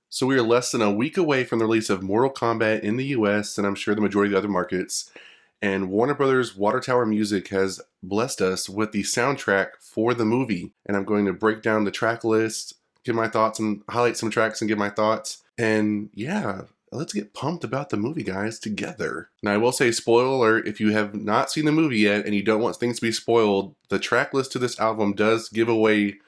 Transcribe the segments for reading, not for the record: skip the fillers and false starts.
So we are less than a week away from the release of Mortal Kombat in the US, and I'm sure the majority of the other markets. And Warner Brothers Water Tower Music has blessed us with the soundtrack for the movie. And I'm going to break down the track list, give my thoughts, and highlight some tracks and give my thoughts. And yeah, let's get pumped about the movie, guys, together. Now, I will say, spoiler alert, if you have not seen the movie yet and you don't want things to be spoiled, the track list to this album does give away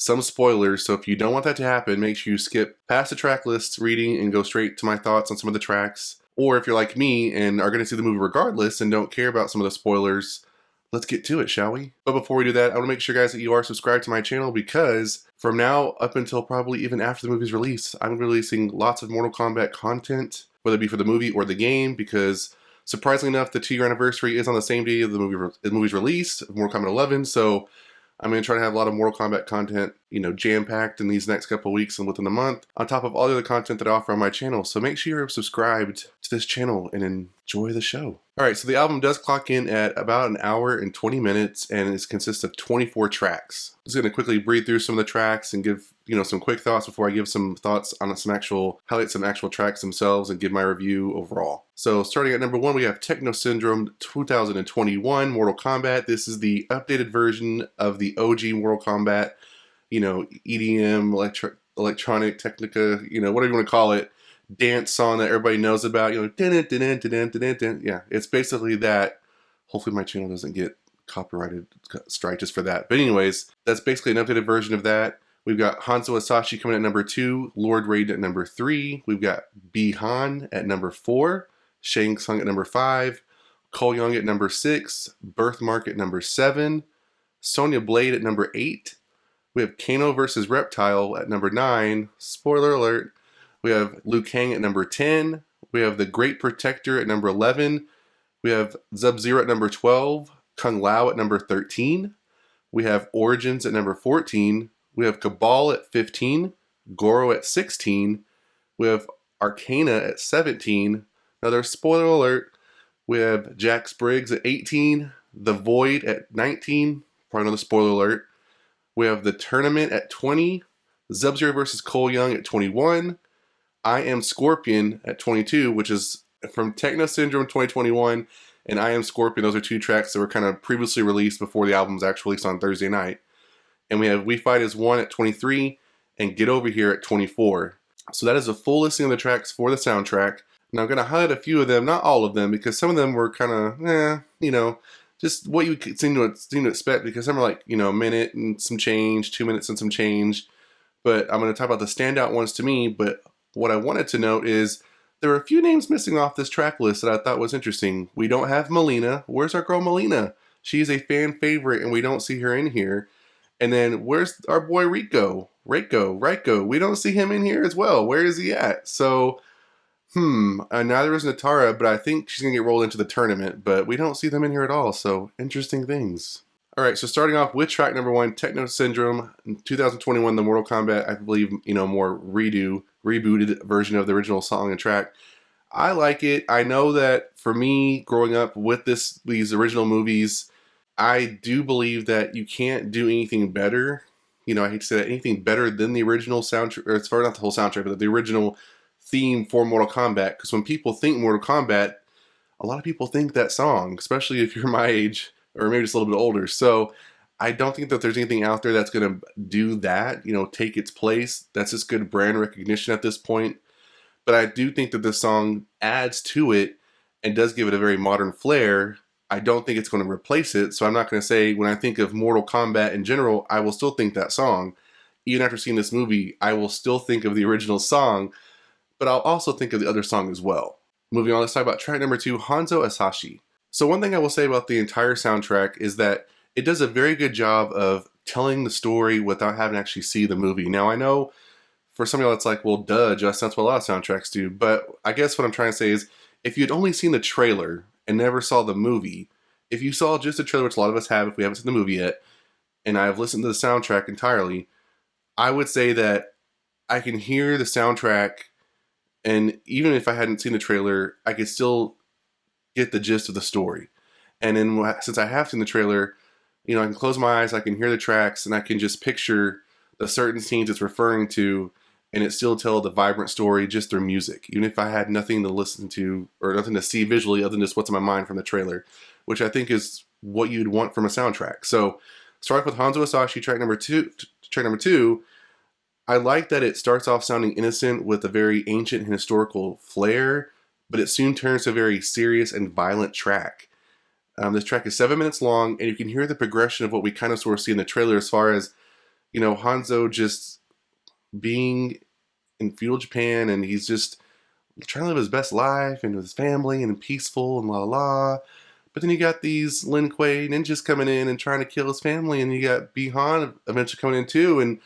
some spoilers, so if you don't want that to happen, make sure you skip past the track list reading and go straight to my thoughts on some of the tracks. Or if you're like me and are going to see the movie regardless and don't care about some of the spoilers, let's get to it, shall we? But before we do that, I want to make sure, guys, that you are subscribed to my channel, because from now up until probably even after the movie's release, I'm releasing lots of Mortal Kombat content, whether it be for the movie or the game, because surprisingly enough, the 2-year anniversary is on the same day of the movie's release, Mortal Kombat 11, so I'm going to try to have a lot of Mortal Kombat content, jam-packed in these next couple of weeks and within the month, on top of all the other content that I offer on my channel. So make sure you're subscribed to this channel and enjoy the show. Alright, so the album does clock in at about 1 hour and 20 minutes, and it consists of 24 tracks. I'm just going to quickly breathe through some of the tracks and give, some quick thoughts before I give some thoughts on highlight some actual tracks themselves and give my review overall. So starting at number 1, we have Techno Syndrome 2021 Mortal Kombat. This is the updated version of the OG Mortal Kombat, EDM, electronic, Technica, whatever you want to call it, dance song that everybody knows about, yeah, it's basically that. Hopefully my channel doesn't get copyrighted strike just for that. But anyways, that's basically an updated version of that. We've got Hanzo Hasashi coming at number 2, Lord Raid at number 3. We've got Bi-Han at number 4, Shang Tsung at number 5, Cole Young at number 6, Birthmark at number 7, Sonya Blade at number 8. We have Kano versus Reptile at number 9. Spoiler alert. We have Liu Kang at number 10. We have The Great Protector at number 11. We have Sub-Zero at number 12. Kung Lao at number 13. We have Origins at number 14. We have Cabal at 15. Goro at 16. We have Arcana at 17. Another spoiler alert. We have Jax Briggs at 18. The Void at 19. Probably another spoiler alert. We have The Tournament at 20. Sub-Zero versus Cole Young at 21. I Am Scorpion at 22, which is from Techno Syndrome 2021, and I Am Scorpion. Those are 2 tracks that were kind of previously released before the album was actually released on Thursday night. And we have We Fight As One at 23, and Get Over Here at 24. So that is a full listing of the tracks for the soundtrack. Now I'm going to highlight a few of them, not all of them, because some of them were kind of, just what you seem to expect, because some are like, a minute and some change, 2 minutes and some change. But I'm going to talk about the standout ones to me. But what I wanted to note is there are a few names missing off this track list that I thought was interesting. We don't have Melina. Where's our girl Melina? She's a fan favorite and we don't see her in here. And then where's our boy Rico? Rico. We don't see him in here as well. Where is he at? So, neither is Natara, but I think she's going to get rolled into the tournament. But we don't see them in here at all. So, interesting things. Alright, so starting off with track number 1, Techno Syndrome, 2021, the Mortal Kombat, I believe, more rebooted version of the original song and track. I like it. I know that for me, growing up with these original movies, I do believe that you can't do anything better. I hate to say that, anything better than the original soundtrack, or as far not the whole soundtrack, but the original theme for Mortal Kombat. Because when people think Mortal Kombat, a lot of people think that song, especially if you're my age, or maybe just a little bit older. So I don't think that there's anything out there that's going to do that, take its place. That's just good brand recognition at this point. But I do think that this song adds to it and does give it a very modern flair. I don't think it's going to replace it. So I'm not going to say when I think of Mortal Kombat in general, I will still think that song. Even after seeing this movie, I will still think of the original song, but I'll also think of the other song as well. Moving on, let's talk about track number 2, Hanzo Hasashi. So one thing I will say about the entire soundtrack is that it does a very good job of telling the story without having to actually see the movie. Now I know for some people it's like, well, duh, Just that's what a lot of soundtracks do. But I guess what I'm trying to say is, if you'd only seen the trailer and never saw the movie, if you saw just the trailer, which a lot of us have if we haven't seen the movie yet, and I've listened to the soundtrack entirely, I would say that I can hear the soundtrack, and even if I hadn't seen the trailer, I could still get the gist of the story. And then since I have seen the trailer, I can close my eyes, I can hear the tracks, and I can just picture the certain scenes it's referring to, and it still tells the vibrant story just through music, even if I had nothing to listen to or nothing to see visually other than just what's in my mind from the trailer, which I think is what you'd want from a soundtrack. So, start with Hanzo Hasashi, track number two. I like that it starts off sounding innocent with a very ancient and historical flair, but it soon turns to a very serious and violent track. This track is 7 minutes long, and you can hear the progression of what we kind of sort of see in the trailer as far as, Hanzo just being in feudal Japan, and he's just trying to live his best life and with his family and peaceful and la la la. But then you got these Lin Kuei ninjas coming in and trying to kill his family, and you got Bi-Han eventually coming in too, and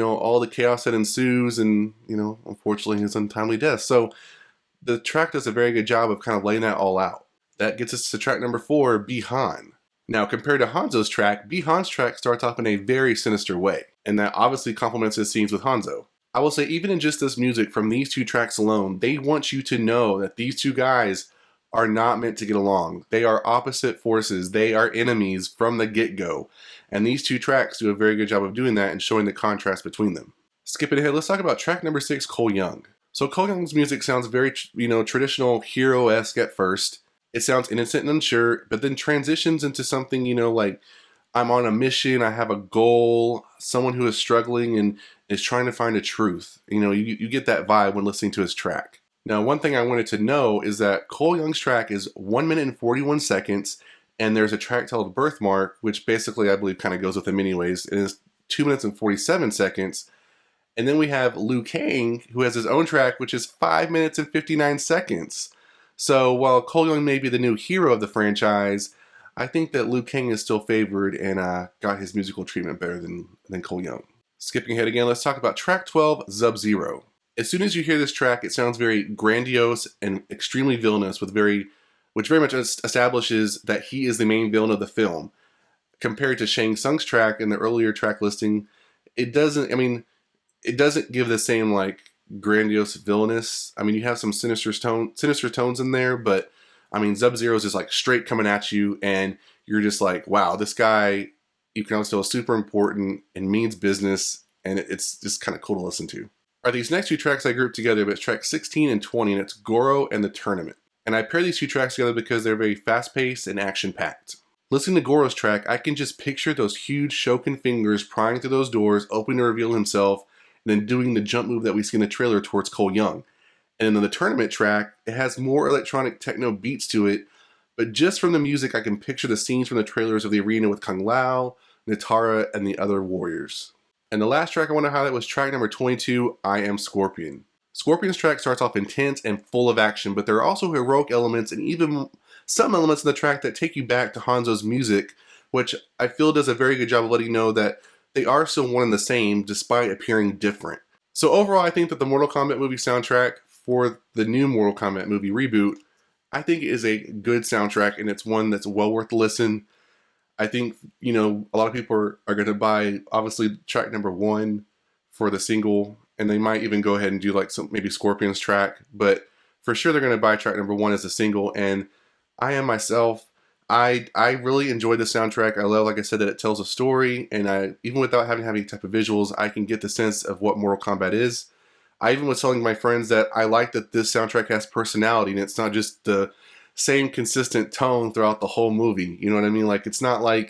all the chaos that ensues, and unfortunately his untimely death. So the track does a very good job of kind of laying that all out. That gets us to track number 4, Bi-Han. Now, compared to Hanzo's track, Bi-Han's track starts off in a very sinister way, and that obviously complements his scenes with Hanzo. I will say, even in just this music from these 2 tracks alone, they want you to know that these 2 guys are not meant to get along. They are opposite forces. They are enemies from the get-go. And these 2 tracks do a very good job of doing that and showing the contrast between them. Skipping ahead, let's talk about track number 6, Cole Young. So Cole Young's music sounds very, traditional hero-esque at first. It sounds innocent and unsure, but then transitions into something, like I'm on a mission, I have a goal, someone who is struggling and is trying to find a truth. You get that vibe when listening to his track. Now, one thing I wanted to know is that Cole Young's track is 1 minute and 41 seconds, and there's a track titled Birthmark, which basically I believe kind of goes with him anyways. It is 2 minutes and 47 seconds. And then we have Liu Kang, who has his own track, which is 5 minutes and 59 seconds. So while Cole Young may be the new hero of the franchise, I think that Liu Kang is still favored and got his musical treatment better than Cole Young. Skipping ahead again, let's talk about track 12, Sub-Zero. As soon as you hear this track, it sounds very grandiose and extremely villainous, which very much establishes that he is the main villain of the film. Compared to Shang Tsung's track in the earlier track listing, it doesn't give the same grandiose villainous. You have some sinister tones in there, but Sub-Zero is just straight coming at you, and you're just like, wow, this guy, you can always tell, is super important and means business, and it's just kind of cool to listen to. Are these next 2 tracks I grouped together, but it's track 16 and 20, and it's Goro and The Tournament. And I pair these 2 tracks together because they're very fast-paced and action-packed. Listening to Goro's track, I can just picture those huge Shokin fingers prying through those doors, opening to reveal himself, and then doing the jump move that we see in the trailer towards Cole Young. And then the Tournament track, it has more electronic techno beats to it, but just from the music, I can picture the scenes from the trailers of the arena with Kung Lao, Nitara, and the other warriors. And the last track I want to highlight was track number 22, I Am Scorpion. Scorpion's track starts off intense and full of action, but there are also heroic elements and even some elements in the track that take you back to Hanzo's music, which I feel does a very good job of letting you know that they are still one and the same despite appearing different. So overall, I think that the Mortal Kombat movie soundtrack for the new Mortal Kombat movie reboot, I think is a good soundtrack, and it's one that's well worth the listen. I think, a lot of people are going to buy, obviously, track number 1 for the single, and they might even go ahead and do maybe Scorpion's track, but for sure they're going to buy track number 1 as a single. And I am myself, I really enjoyed the soundtrack. I love, like I said, that it tells a story, and even without having any type of visuals, I can get the sense of what Mortal Kombat is. I even was telling my friends that I like that this soundtrack has personality, and it's not just the same consistent tone throughout the whole movie. You know what I mean? It's not not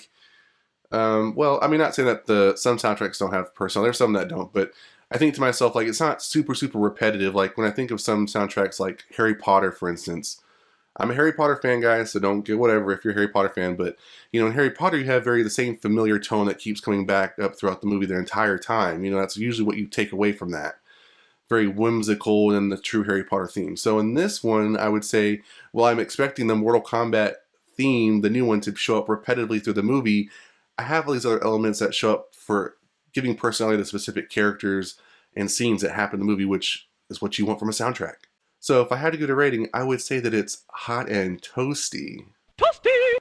saying that some soundtracks don't have personality. There's some that don't, but I think to myself, it's not super, super repetitive. When I think of some soundtracks like Harry Potter, for instance, I'm a Harry Potter fan, guys, so don't get whatever if you're a Harry Potter fan, but, in Harry Potter, you have the same familiar tone that keeps coming back up throughout the movie the entire time. That's usually what you take away from that. Very whimsical and the true Harry Potter theme. So in this one, I would say, I'm expecting the Mortal Kombat theme, the new one, to show up repetitively through the movie, I have all these other elements that show up for giving personality to specific characters and scenes that happen in the movie, which is what you want from a soundtrack. So if I had to give it a rating, I would say that it's hot and toasty. Toasty!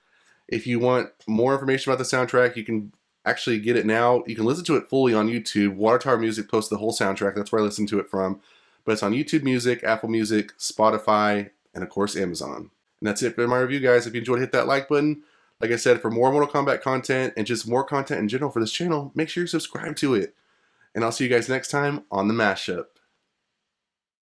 If you want more information about the soundtrack, you can actually get it now. You can listen to it fully on YouTube. Water Tower Music posts the whole soundtrack. That's where I listen to it from. But it's on YouTube Music, Apple Music, Spotify, and of course Amazon. And that's it for my review, guys. If you enjoyed, hit that like button. Like I said, for more Mortal Kombat content and just more content in general for this channel, make sure you subscribe to it. And I'll see you guys next time on the Mashup.